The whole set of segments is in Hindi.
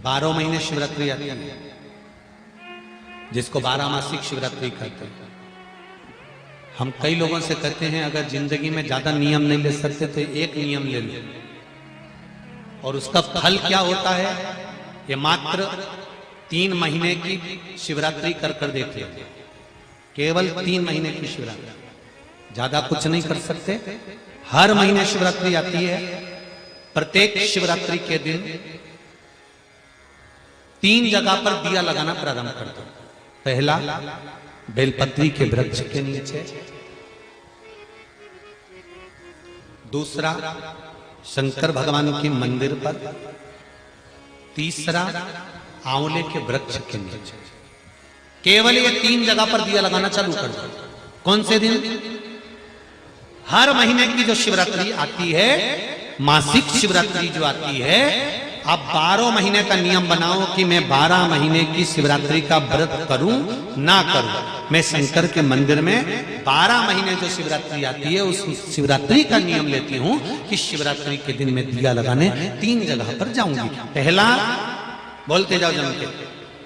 12 महीने शिवरात्रि आती है, जिसको 12 मासिक शिवरात्रि कहते हैं। हम कई लोगों से कहते हैं अगर जिंदगी में ज्यादा नियम नहीं ले सकते तो एक नियम ले लो, और उसका फल क्या होता है ये मात्र 3 महीने की शिवरात्रि कर देखते हैं। केवल 3 महीने की शिवरात्रि, ज्यादा कुछ नहीं कर सकते। हर महीने शिवरात्रि आती है। प्रत्येक शिवरात्रि के दिन 3 जगह पर दिया लगाना प्रारंभ कर दो। पहला बेलपत्री के वृक्ष के नीचे, दूसरा शंकर भगवान के मंदिर पर, तीसरा आंवले के वृक्ष के नीचे। केवल ये 3 जगह पर दिया लगाना चालू कर दो। कौन से दिन? हर महीने की जो शिवरात्रि आती है, मासिक शिवरात्रि जो आती है, आप 12 महीने का नियम बनाओ कि मैं 12 महीने की शिवरात्रि का व्रत करूं ना करूं। मैं शंकर के मंदिर में 12 महीने जो शिवरात्रि आती है उस शिवरात्रि का नियम लेती हूं कि शिवरात्रि के दिन मैं दिया लगाने 3 जगह पर जाऊंगी। पहला, बोलते जाओ जम के,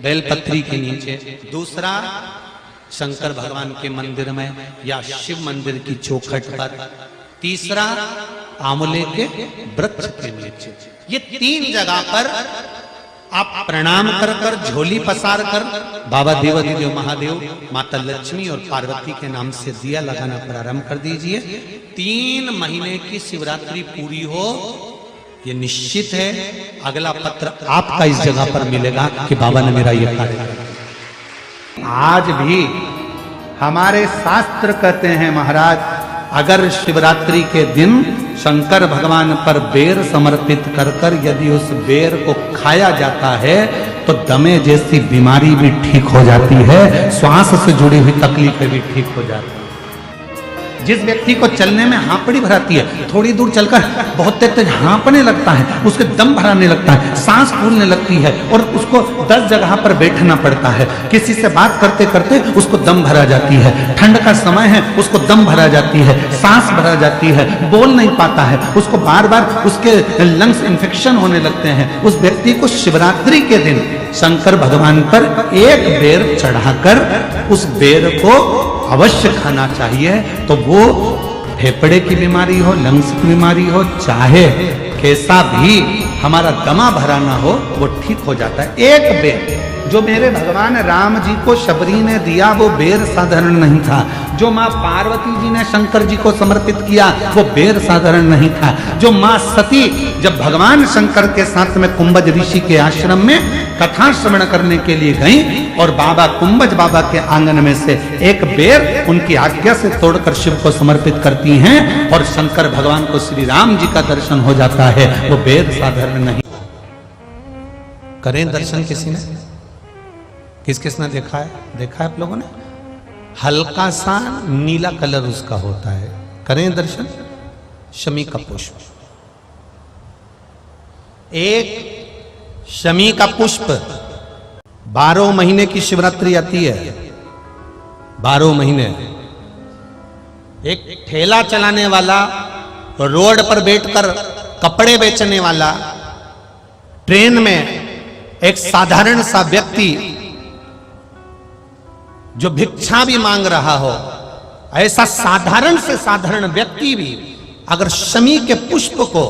बेलपत्री के नीचे। दूसरा, शंकर भगवान के मंदिर में या शिव मंदिर की चौखट पर। तीसरा, आंवले के वृक्ष के नीचे। ये 3 जगह पर आप प्रणाम कर कर, झोली पसार कर बाबा देवाधिदेव महादेव, माता लक्ष्मी और पार्वती के नाम से दिया लगाना प्रारंभ कर दीजिए। 3 महीने की शिवरात्रि पूरी हो, ये निश्चित है अगला पत्र आपका इस जगह पर मिलेगा कि बाबा ने मेरा ये कार्य किया। आज भी हमारे शास्त्र कहते हैं महाराज, अगर शिवरात्रि के दिन शंकर भगवान पर बेर समर्पित कर कर यदि उस बेर को खाया जाता है तो दमे जैसी बीमारी भी ठीक हो जाती है, श्वास से जुड़ी हुई तकलीफें भी ठीक हो जाती है। जिस व्यक्ति को चलने में हाँपड़ी भराती है, थोड़ी दूर चलकर बहुत तेज हाँपने लगता है, उसके दम भराने लगता है, सांस फूलने लगती है और उसको 10 जगह पर बैठना पड़ता है। किसी से बात करते करते उसको दम भरा जाती है, ठंड का समय है उसको दम भरा जाती है, सांस भरा जाती है, बोल नहीं पाता है, उसको बार बार उसके लंग्स इन्फेक्शन होने लगते हैं। उस व्यक्ति को शिवरात्रि के दिन शंकर भगवान पर एक बेर चढ़ाकर उस बेर को अवश्य खाना चाहिए। तो वो फेफड़े की बीमारी हो, लंग्स की बीमारी हो, चाहे कैसा भी हमारा दमा भरा ना हो, वो ठीक हो जाता है। एक बेर जो मेरे भगवान राम जी को शबरी ने दिया वो बेर साधारण नहीं था। जो माँ पार्वती जी ने शंकर जी को समर्पित किया वो बेर साधारण नहीं था। जो माँ सती जब भगवान शंकर के साथ में कुंभज ऋषि के आश्रम में कथा श्रवण करने के लिए गई और बाबा कुंभज बाबा के आंगन में से एक बेर उनकी आज्ञा से तोड़कर शिव को समर्पित करती हैं और शंकर भगवान को श्री राम जी का दर्शन हो जाता है। वो बेर साधारण नहीं। करें दर्शन किसी ने? किस किसने देखा है? देखा है आप लोगों ने? हल्का सा नीला कलर उसका होता है। करें दर्शन। शमी का पुष्प, एक शमी का पुष्प 12 महीने की शिवरात्रि आती है। 12 महीने एक ठेला चलाने वाला, रोड पर बैठकर कपड़े बेचने वाला, ट्रेन में एक साधारण सा व्यक्ति जो भिक्षा भी मांग रहा हो, ऐसा साधारण से साधारण व्यक्ति भी अगर शमी के पुष्प को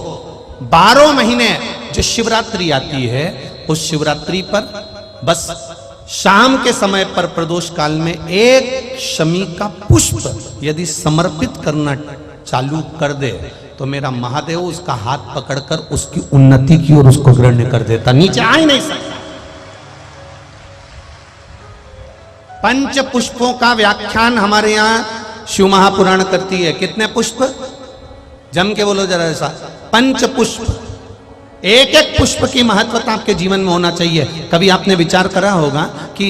12 महीने जो शिवरात्रि आती है उस शिवरात्रि पर बस शाम के समय पर प्रदोष काल में एक शमी का पुष्प यदि समर्पित करना चालू कर दे तो मेरा महादेव उसका हाथ पकड़कर उसकी उन्नति की ओर उसको ग्रहण कर देता, नीचे आ ही नहीं सकता। 5 पुष्पों का व्याख्यान हमारे यहाँ शिव महापुराण करती है। कितने पुष्प? जम के बोलो जरा ऐसा। 5 पुष्प। एक एक पुष्प की महत्वता आपके जीवन में होना चाहिए। कभी आपने विचार करा होगा कि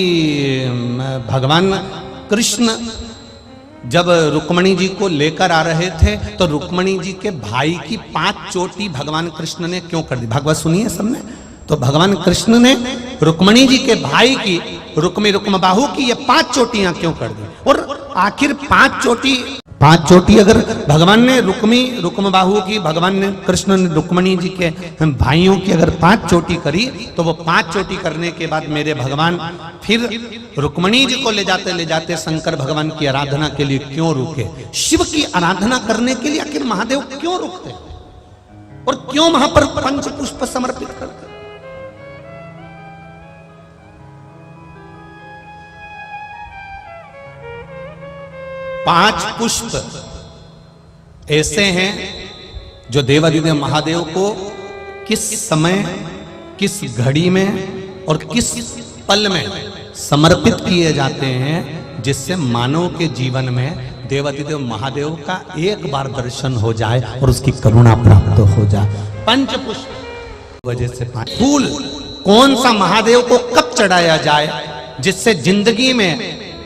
भगवान कृष्ण जब रुक्मणी जी को लेकर आ रहे थे तो रुक्मणी जी के भाई की 5 चोटी भगवान कृष्ण ने क्यों कर दी? भागवत सुनिए सबने। तो भगवान कृष्ण ने रुक्मणी जी के भाई की रुक्म बाहु की ये 5 चोटियां क्यों कर दी? और आखिर 5 चोटी 5 चोटी अगर भगवान ने रुक्मबाहु की, भगवान ने कृष्ण ने रुक्मणी जी के भाइयों की अगर 5 चोटी करी, तो वो 5 चोटी करने के बाद मेरे भगवान फिर रुक्मणी जी को ले जाते शंकर भगवान की आराधना के लिए क्यों रुके? शिव की आराधना करने के लिए आखिर महादेव क्यों रुकते और क्यों वहां पर पंच पुष्प समर्पित करते? पांच पुष्प ऐसे हैं जो देवादिदेव महादेव को किस समय, किस घड़ी में और किस पल में समर्पित किए जाते हैं, जिससे मानव के जीवन में देवादिदेव महादेव का एक बार दर्शन हो जाए और उसकी करुणा प्राप्त हो जाए। पंच पुष्प वजह से फूल कौन सा महादेव को कब चढ़ाया जाए जिससे जिंदगी में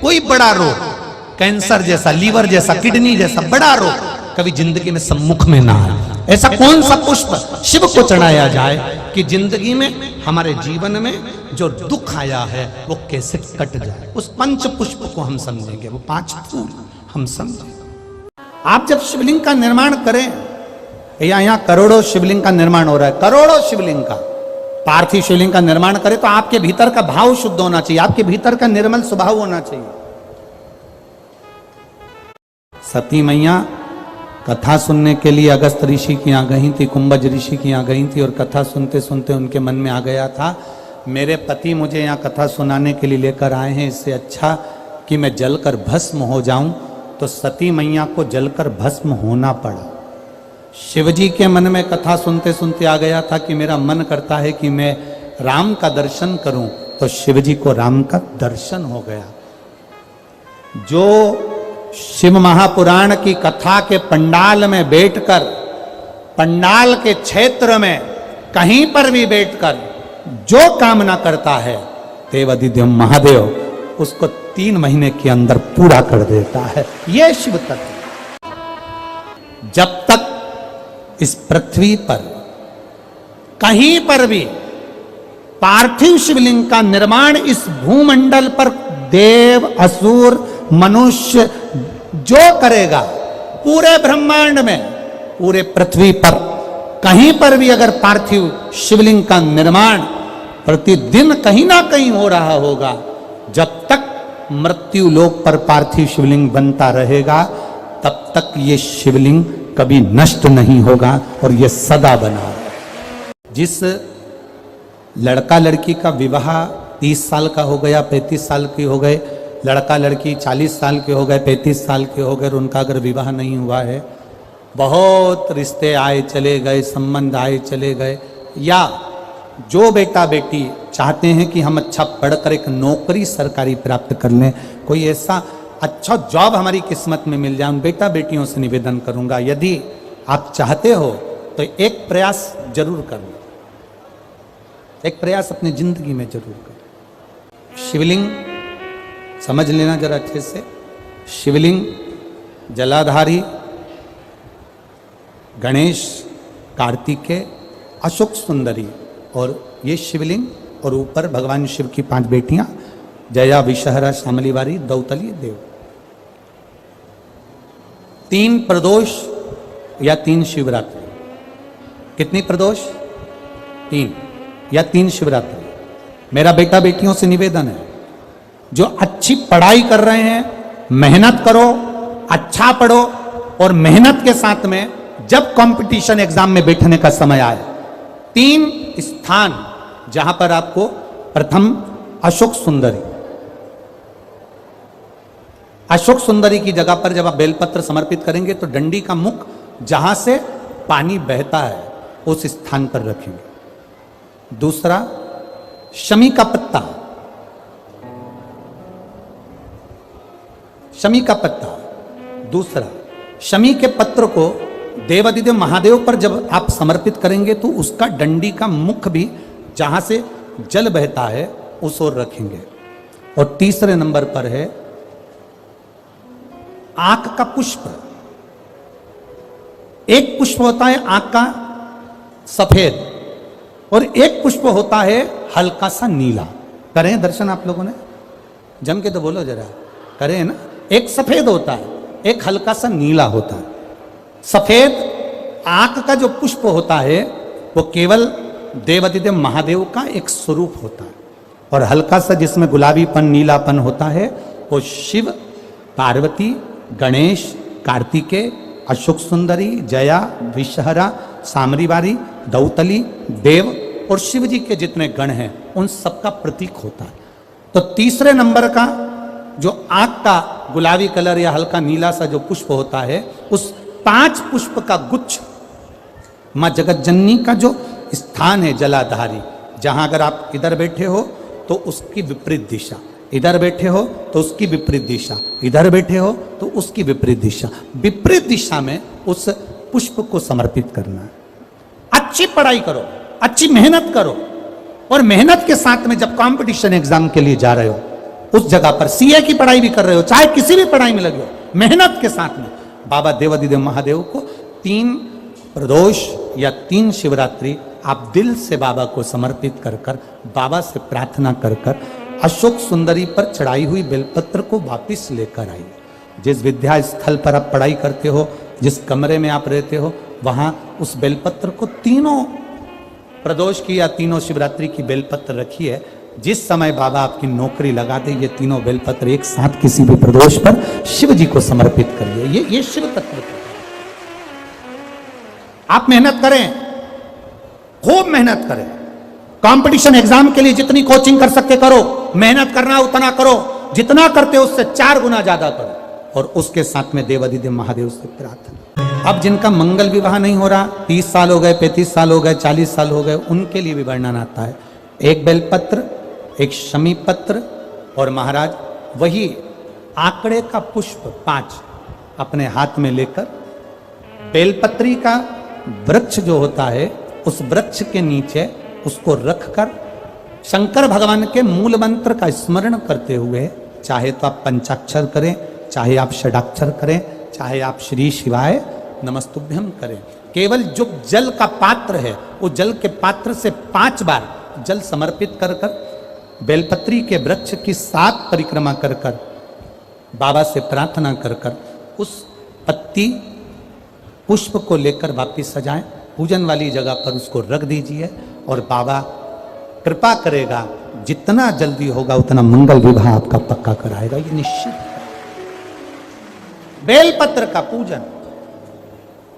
कोई बड़ा रोग, कैंसर जैसा, लीवर जैसा, किडनी जैसा बड़ा रोग कभी जिंदगी में सम्मुख में ना आए, ऐसा कौन सा पुष्प शिव को चढ़ाया जाए कि जिंदगी में, हमारे जीवन में जो दुख आया है वो कैसे कट जाए। उस पंच पुष्प को हम समझेंगे, वो 5 फूल हम समझेंगे। आप जब शिवलिंग का निर्माण करें, यहाँ करोड़ों शिवलिंग का निर्माण हो रहा है, करोड़ों शिवलिंग का, पार्थिव शिवलिंग का निर्माण करें तो आपके भीतर का भाव शुद्ध होना चाहिए, आपके भीतर का निर्मल स्वभाव होना चाहिए। सती मैया कथा सुनने के लिए अगस्त ऋषि की यहाँ गई थी, कुंभज ऋषि की यहाँ गई थी, और कथा सुनते सुनते उनके मन में आ गया था, मेरे पति मुझे यहाँ कथा सुनाने के लिए लेकर आए हैं, इससे अच्छा कि मैं जलकर भस्म हो जाऊं। तो सती मैया को जलकर भस्म होना पड़ा। शिवजी के मन में कथा सुनते सुनते आ गया था कि मेरा मन करता है कि मैं राम का दर्शन करूं, तो शिवजी को राम का दर्शन हो गया। जो शिव महापुराण की कथा के पंडाल में बैठकर, पंडाल के क्षेत्र में कहीं पर भी बैठकर जो कामना करता है, देवादिदेव महादेव उसको 3 महीने के अंदर पूरा कर देता है। यह शिव तत्व। जब तक इस पृथ्वी पर कहीं पर भी पार्थिव शिवलिंग का निर्माण इस भूमंडल पर देव, असुर, मनुष्य जो करेगा, पूरे ब्रह्मांड में, पूरे पृथ्वी पर कहीं पर भी अगर पार्थिव शिवलिंग का निर्माण प्रतिदिन कहीं ना कहीं हो रहा होगा, जब तक मृत्यु लोक पर पार्थिव शिवलिंग बनता रहेगा, तब तक ये शिवलिंग कभी नष्ट नहीं होगा और ये सदा बना। जिस लड़का लड़की का विवाह 30 साल का हो गया, 35 साल के हो गए, लड़का लड़की 40 साल के हो गए, 35 साल के हो गए, उनका अगर विवाह नहीं हुआ है, बहुत रिश्ते आए चले गए, संबंध आए चले गए, या जो बेटा बेटी चाहते हैं कि हम अच्छा पढ़कर एक नौकरी सरकारी प्राप्त कर लें, कोई ऐसा अच्छा जॉब हमारी किस्मत में मिल जाए, उन बेटा बेटियों से निवेदन करूंगा, यदि आप चाहते हो तो एक प्रयास जरूर करो, एक प्रयास अपनी जिंदगी में जरूर करो। शिवलिंग समझ लेना जरा अच्छे से, शिवलिंग जलाधारी गणेश, कार्तिकेय, अशोक सुंदरी, और ये शिवलिंग, और ऊपर भगवान शिव की 5 बेटियां, जया, विषहरा, शामलीवारी, दौतली, देव। 3 प्रदोष या 3 शिवरात्रि। कितनी प्रदोष? 3 या 3 शिवरात्रि। मेरा बेटा बेटियों से निवेदन है, जो अच्छी पढ़ाई कर रहे हैं, मेहनत करो, अच्छा पढ़ो, और मेहनत के साथ में जब कंपटीशन एग्जाम में बैठने का समय आए, 3 स्थान जहां पर आपको, प्रथम अशोक सुंदरी, अशोक सुंदरी की जगह पर जब आप बेलपत्र समर्पित करेंगे तो डंडी का मुख जहां से पानी बहता है उस स्थान पर रखेंगे। दूसरा, शमी का पत्ता, शमी का पत्ता। दूसरा, शमी के पत्र को देवादिदेव महादेव पर जब आप समर्पित करेंगे तो उसका डंडी का मुख भी जहां से जल बहता है उस ओर रखेंगे। और तीसरे नंबर पर है आंख का पुष्प। एक पुष्प होता है आंख का सफेद, और एक पुष्प होता है हल्का सा नीला। करें दर्शन आप लोगों ने? जम के तो बोलो जरा, करें ना? एक सफेद होता है एक हल्का सा नीला होता है। सफेद आंख का जो पुष्प होता है वो केवल देवाधिदेव महादेव का एक स्वरूप होता है, और हल्का सा जिसमें गुलाबीपन नीलापन होता है वो शिव, पार्वती, गणेश, कार्तिकेय, अशोक सुंदरी, जया, विषहरा, सामरीवारी, दौतली, देव और शिव जी के जितने गण हैं उन सबका प्रतीक होता है। तो तीसरे नंबर का जो आंख का गुलाबी कलर या हल्का नीला सा जो पुष्प होता है, उस 5 पुष्प का गुच्छ मां जगतजननी का जो स्थान है जलाधारी, जहां अगर आप इधर बैठे हो तो उसकी विपरीत दिशा, इधर बैठे हो तो उसकी विपरीत दिशा, इधर बैठे हो तो उसकी विपरीत दिशा, विपरीत दिशा में उस पुष्प को समर्पित करना है। अच्छी पढ़ाई करो, अच्छी मेहनत करो, और मेहनत के साथ में जब कंपटीशन एग्जाम के लिए जा रहे हो, उस जगह पर सीए की पढ़ाई भी कर रहे हो, चाहे किसी भी पढ़ाई में लगे हो, मेहनत के साथ में बाबा देवाधिदेव महादेव को 3 प्रदोष या 3 शिवरात्रि आप दिल से बाबा को समर्पित कर कर, बाबा से प्रार्थना कर कर अशोक सुंदरी पर चढ़ाई हुई बेलपत्र को वापिस लेकर आइए। जिस विद्या स्थल पर आप पढ़ाई करते हो, जिस कमरे में आप रहते हो, वहां उस बेलपत्र को 3 प्रदोष की या 3 शिवरात्रि की बेलपत्र रखी है। जिस समय बाबा आपकी नौकरी लगा दे, ये 3 बेलपत्र एक साथ किसी भी प्रदोष पर शिव जी को समर्पित करिए। ये शिव तत्व है। आप मेहनत करें, खूब मेहनत करें, कंपटीशन एग्जाम के लिए जितनी कोचिंग कर सकते करो, मेहनत करना उतना करो, जितना करते हो उससे 4 गुना ज्यादा करो, और उसके साथ में देवाधिदेव महादेव से प्रार्थना। अब जिनका मंगल विवाह नहीं हो रहा, 30 साल हो गए, 35 साल हो गए, 40 साल हो गए, उनके लिए भी वर्णन आता है। एक बेलपत्र, एक शमी पत्र, और महाराज वही आंकड़े का पुष्प 5 अपने हाथ में लेकर, बेलपत्री का वृक्ष जो होता है उस वृक्ष के नीचे उसको रखकर शंकर भगवान के मूल मंत्र का स्मरण करते हुए, चाहे तो आप पंचाक्षर करें, चाहे आप षडाक्षर करें, चाहे आप श्री शिवाय नमस्तुभ्यम करें, केवल जो जल का पात्र है वो जल के पात्र से 5 बार जल समर्पित कर कर, बेलपत्री के वृक्ष की 7 परिक्रमा कर कर, बाबा से प्रार्थना कर कर, उस पत्ती पुष्प को लेकर वापिस सजाएं, पूजन वाली जगह पर उसको रख दीजिए, और बाबा कृपा करेगा, जितना जल्दी होगा उतना मंगल विवाह आपका पक्का कराएगा, ये निश्चित है। बेलपत्र का पूजन,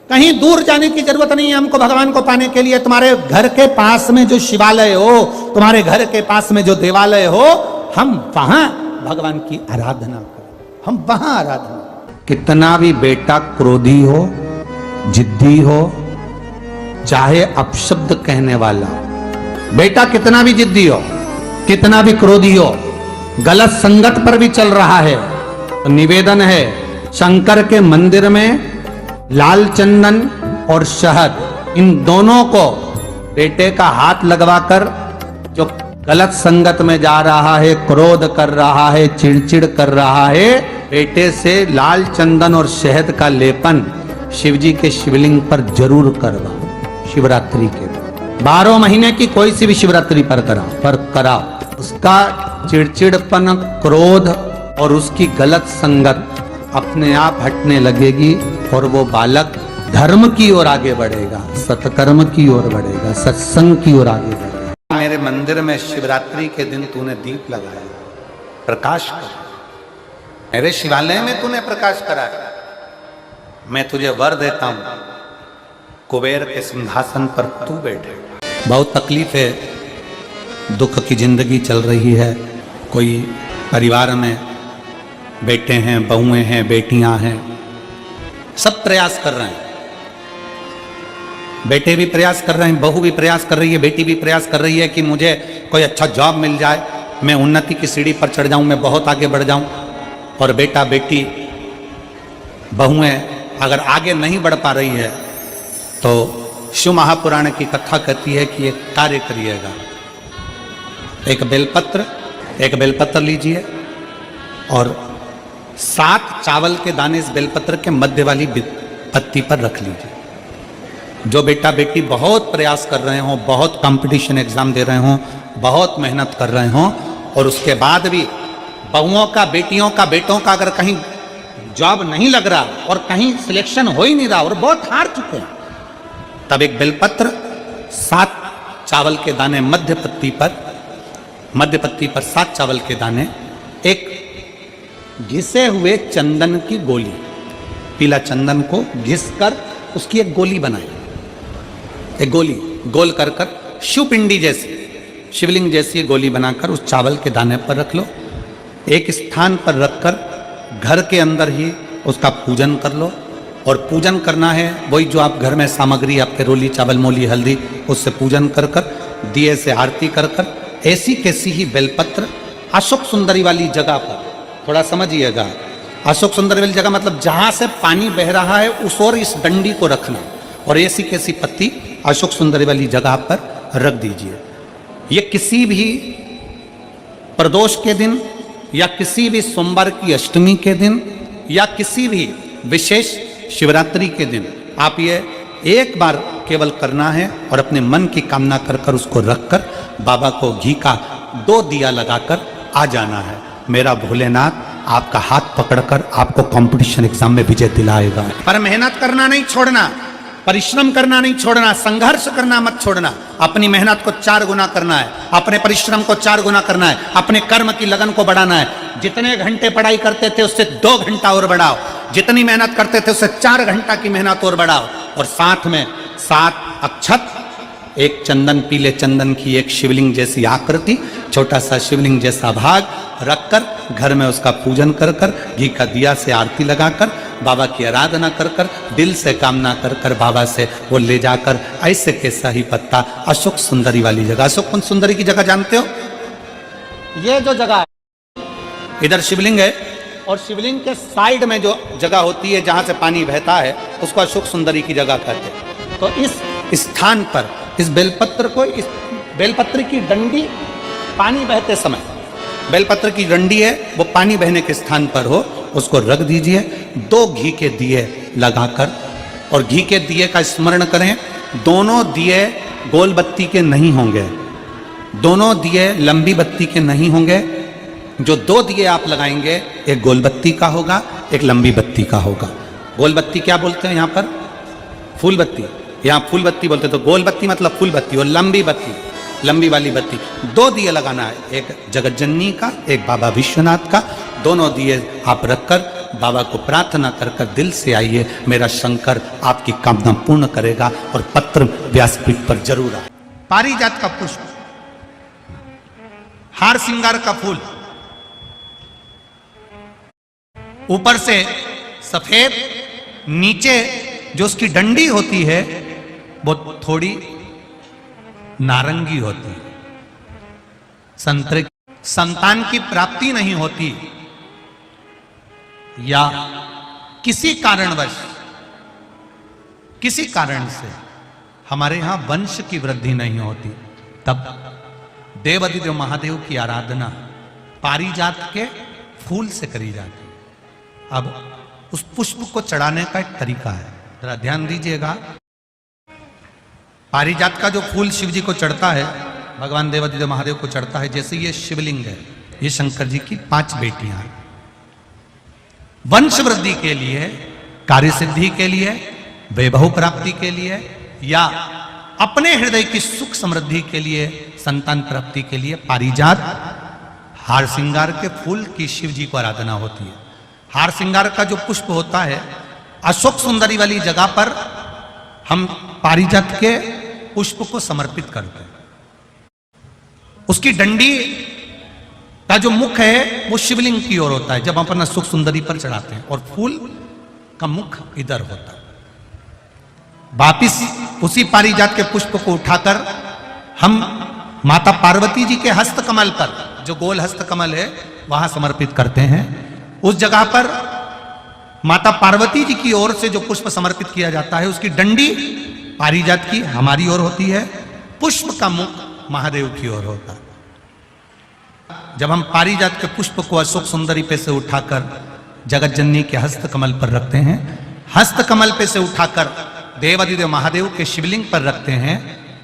कहीं दूर जाने की जरूरत नहीं है हमको भगवान को पाने के लिए। तुम्हारे घर के पास में जो शिवालय हो, तुम्हारे घर के पास में जो देवालय हो, हम वहां भगवान की आराधना करें, हम वहां आराधना। कितना भी बेटा क्रोधी हो, जिद्दी हो, चाहे अपशब्द कहने वाला, बेटा कितना भी जिद्दी हो, कितना भी क्रोधी हो, गलत संगत पर भी चल रहा है, तो निवेदन है शंकर के मंदिर में लाल चंदन और शहद, इन दोनों को बेटे का हाथ लगवाकर, जो गलत संगत में जा रहा है, क्रोध कर रहा है, चिड़चिड़ कर रहा है, बेटे से लाल चंदन और शहद का लेपन शिवजी के शिवलिंग पर जरूर करवा। शिवरात्रि के 12 महीने की कोई सी भी शिवरात्रि पर करा, उसका चिड़चिड़पन, क्रोध और उसकी गलत संगत अपने आप हटने लगेगी, और वो बालक धर्म की ओर आगे बढ़ेगा, सत्कर्म की ओर बढ़ेगा, सत्संग की ओर आगे बढ़ेगा। मेरे मंदिर में शिवरात्रि के दिन तूने दीप लगाया, प्रकाश कर, मेरे शिवालय में तूने प्रकाश कराया, मैं तुझे वर देता हूं, कुबेर के सिंहासन पर तू बैठे। बहुत तकलीफ है, दुख की जिंदगी चल रही है, कोई परिवार में बेटे हैं, बहुएं हैं, बेटियां हैं, सब प्रयास कर रहे हैं, बेटे भी प्रयास कर रहे हैं, बहू भी प्रयास कर रही है, बेटी भी प्रयास कर रही है कि मुझे कोई अच्छा जॉब मिल जाए, मैं उन्नति की सीढ़ी पर चढ़ जाऊं, मैं बहुत आगे बढ़ जाऊं। और बेटा बेटी बहुएं अगर आगे नहीं बढ़ पा रही है तो शिव महापुराण की कथा कहती है कि एक कार्य करिएगा, एक बेलपत्र लीजिए और 7 चावल के दाने इस बेलपत्र के मध्य वाली पत्ती पर रख लीजिए। जो बेटा बेटी बहुत प्रयास कर रहे हों, बहुत कंपटीशन एग्जाम दे रहे हों, बहुत मेहनत कर रहे हों, और उसके बाद भी बहुओं का, बेटियों का, बेटों का अगर कहीं जॉब नहीं लग रहा और कहीं सिलेक्शन हो ही नहीं रहा और बहुत हार चुके हैं, तब एक बेलपत्र 7 चावल के दाने मध्य पत्ती पर 7 चावल के दाने, एक घिसे हुए चंदन की गोली, पीला चंदन को घिस कर उसकी एक गोली बनाई, एक गोली गोल कर शिवपिंडी जैसी, शिवलिंग जैसी गोली बनाकर उस चावल के दाने पर रख लो। एक स्थान पर रखकर घर के अंदर ही उसका पूजन कर लो। और पूजन करना है वही जो आप घर में सामग्री आपके रोली चावल मोली हल्दी, उससे पूजन कर दिए से आरती कर ऐसी कैसी ही बेलपत्र अशोक सुंदरी वाली जगह पर, थोड़ा समझिएगा, अशोक सुंदरी वाली जगह मतलब जहां से पानी बह रहा है उस और इस डंडी को रखना और ऐसी कैसी पत्ती अशोक सुंदरी वाली जगह पर रख दीजिए। ये किसी भी प्रदोष के दिन या किसी भी सोमवार की अष्टमी के दिन या किसी भी विशेष शिवरात्रि के दिन आप ये एक बार केवल करना है और अपने मन की कामना कर उसको रखकर बाबा को घी का 2 दिया लगाकर आ जाना है। मेरा भोलेनाथ आपका हाथ पकड़कर आपको कंपटीशन एग्जाम में विजय दिलाएगा। पर मेहनत करना नहीं छोड़ना, परिश्रम करना नहीं छोड़ना, संघर्ष करना मत छोड़ना। अपनी मेहनत को 4 गुना करना है, अपने परिश्रम को 4 गुना करना है, अपने कर्म की लगन को बढ़ाना है। जितने घंटे पढ़ाई करते थे उससे 2 घंटा और बढ़ाओ, जितनी मेहनत करते थे उससे 4 घंटा की मेहनत और बढ़ाओ। और साथ में 7 अक्षत, एक चंदन, पीले चंदन की एक शिवलिंग जैसी आकृति, छोटा सा शिवलिंग जैसा भाग रखकर घर में उसका पूजन कर घी का दिया से आरती लगाकर बाबा की आराधना कर दिल से कामना कर बाबा से वो ले जाकर ऐसे कैसा ही पत्ता अशोक सुंदरी वाली जगह, अशोक सुंदरी की जगह जानते हो, ये जो जगह है इधर शिवलिंग है और शिवलिंग के साइड में जो जगह होती है जहां से पानी बहता है उसको अशोक सुंदरी की जगह कहते हैं। तो इस स्थान पर इस बेलपत्र को, इस बेलपत्र की डंडी पानी बहते समय, बेलपत्र की डंडी है वो पानी बहने के स्थान पर हो, उसको रख दीजिए। 2 घी के दिए लगाकर, और घी के दिए का स्मरण करें, दोनों दिए गोल बत्ती के नहीं होंगे, दोनों दिए लंबी बत्ती के नहीं होंगे। जो 2 दिए आप लगाएंगे एक गोल बत्ती का होगा, एक लंबी बत्ती का होगा। गोल बत्ती क्या बोलते हैं यहाँ पर? फूल बत्ती, यहाँ फूल बत्ती बोलते हैं। तो गोल बत्ती मतलब फूल बत्ती और लंबी बत्ती, लंबी वाली बत्ती। 2 दिए लगाना है, एक जगत जननी का, एक बाबा विश्वनाथ का। दोनों दिए आप रखकर बाबा को प्रार्थना कर दिल से आइए, मेरा शंकर आपकी कामना पूर्ण करेगा। और पत्र व्यासपीठ पर जरूर आए। पारिजात का पुष्प, हार श्रृंगार का फूल, ऊपर से सफेद, नीचे जो उसकी डंडी होती है वो थोड़ी नारंगी होती है। संतरे, संतान की प्राप्ति नहीं होती या किसी कारणवश, किसी कारण से हमारे यहां वंश की वृद्धि नहीं होती, तब देवाधिदेव महादेव की आराधना पारिजात के फूल से करी जाती है। अब उस पुष्प को चढ़ाने का एक तरीका है, जरा ध्यान दीजिएगा। पारिजात का जो फूल शिव जी को चढ़ता है, भगवान देवाधिदेव महादेव को चढ़ता है, जैसे ये शिवलिंग है, ये शंकर जी की 5 बेटियां हैं। वंश वृद्धि के लिए, कार्य सिद्धि के लिए, वैभव प्राप्ति के लिए या अपने हृदय की सुख समृद्धि के लिए, संतान प्राप्ति के लिए पारिजात हार श्रृंगार के फूल की शिव जी को आराधना होती है। हार श्रृंगार का जो पुष्प होता है, अशोक सुंदरी वाली जगह पर हम पारिजात के पुष्प को समर्पित करते हैं। उसकी डंडी का जो मुख है वो शिवलिंग की ओर होता है जब हम अपना अशोक सुंदरी पर चढ़ाते हैं, और फूल का मुख इधर होता है। वापिस उसी पारिजात के पुष्प को उठाकर हम माता पार्वती जी के हस्त कमल पर, जो गोल हस्त कमल है, वहां समर्पित करते हैं। उस जगह पर माता पार्वती जी की ओर से जो पुष्प समर्पित किया जाता है, उसकी डंडी पारिजात की हमारी ओर होती है, पुष्प का मुख महादेव की ओर होता है। जब हम पारिजात के पुष्प को अशोक सुंदरी पे से उठाकर जगत जननी के हस्त कमल पर रखते हैं, हस्त कमल पे से उठाकर देवाधिदेव महादेव के शिवलिंग पर रखते हैं,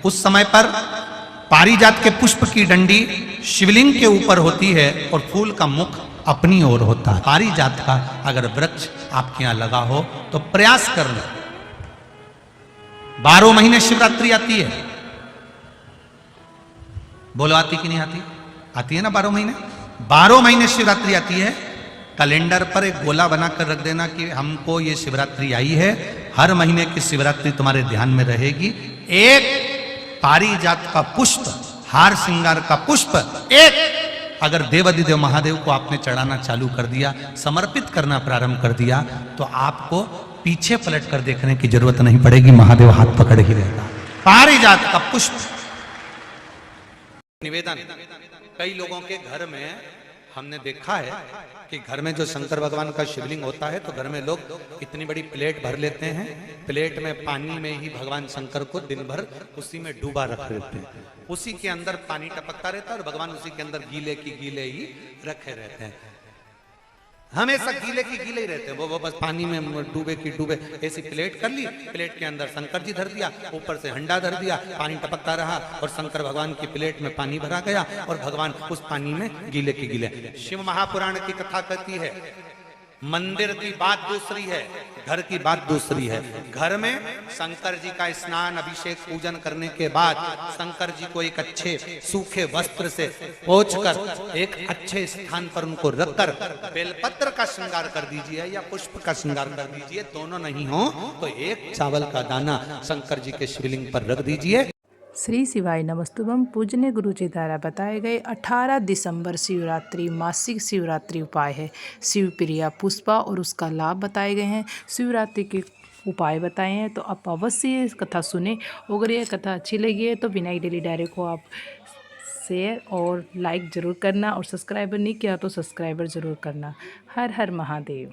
उस समय पर पारिजात के पुष्प की डंडी शिवलिंग के ऊपर होती है और फूल का मुख अपनी ओर होता है। पारिजात का अगर वृक्ष आपके यहां लगा हो तो प्रयास कर लो। 12 महीने शिवरात्रि आती है, बोलो आती कि नहीं आती? आती है ना 12 महीने। 12 महीने शिवरात्रि आती है। कैलेंडर पर एक गोला बनाकर रख देना कि हमको ये शिवरात्रि आई है, हर महीने की शिवरात्रि तुम्हारे ध्यान में रहेगी। एक पारिजात का पुष्प, हार श्रृंगार का पुष्प एक अगर देवाधिदेव महादेव को आपने चढ़ाना चालू कर दिया, समर्पित करना प्रारंभ कर दिया, तो आपको पीछे पलट कर देखने की जरूरत नहीं पड़ेगी, महादेव हाथ पकड़ ही रहता। पारिजात का पुष्प। निवेदन, कई लोगों के घर में हमने देखा है कि घर में जो शंकर भगवान का शिवलिंग होता है तो घर में लोग इतनी बड़ी प्लेट भर लेते हैं, प्लेट में पानी में ही भगवान शंकर को दिन भर उसी में डूबा रख देते हैं, उसी के अंदर पानी टपकता रहता है और भगवान उसी के अंदर गीले की गीले ही रखे रहते हैं, हमेशा गीले की गीले ही रहते हैं। वो बस पानी में डूबे की डूबे। ऐसी प्लेट कर ली, प्लेट के अंदर शंकर जी धर दिया, ऊपर से हंडा धर दिया, पानी टपकता रहा और शंकर भगवान की प्लेट में पानी भरा गया और भगवान उस पानी में गीले की गीले। शिव महापुराण की कथा कहती है, मंदिर की बात दूसरी है, घर की बात दूसरी है। घर में शंकर जी का स्नान अभिषेक पूजन करने के बाद शंकर जी को एक अच्छे सूखे वस्त्र से पोंछकर एक अच्छे स्थान पर उनको रखकर बेलपत्र का श्रृंगार कर दीजिए या पुष्प का श्रृंगार कर दीजिए। दोनों नहीं हो तो एक चावल का दाना शंकर जी के शिवलिंग पर रख दीजिए। श्री शिवाय नमस्तुभम। पूजनीय गुरु जी द्वारा बताए गए 18 दिसंबर शिवरात्रि मासिक शिवरात्रि उपाय है। शिव प्रिया पुष्पा और उसका लाभ बताए गए हैं, शिवरात्रि के उपाय बताए हैं। तो आप अवश्य ये कथा सुने। अगर ये कथा अच्छी लगी है तो विनायक डेली डायरी को आप शेयर और लाइक ज़रूर करना और सब्सक्राइबर नहीं किया तो सब्सक्राइबर ज़रूर करना। हर हर महादेव।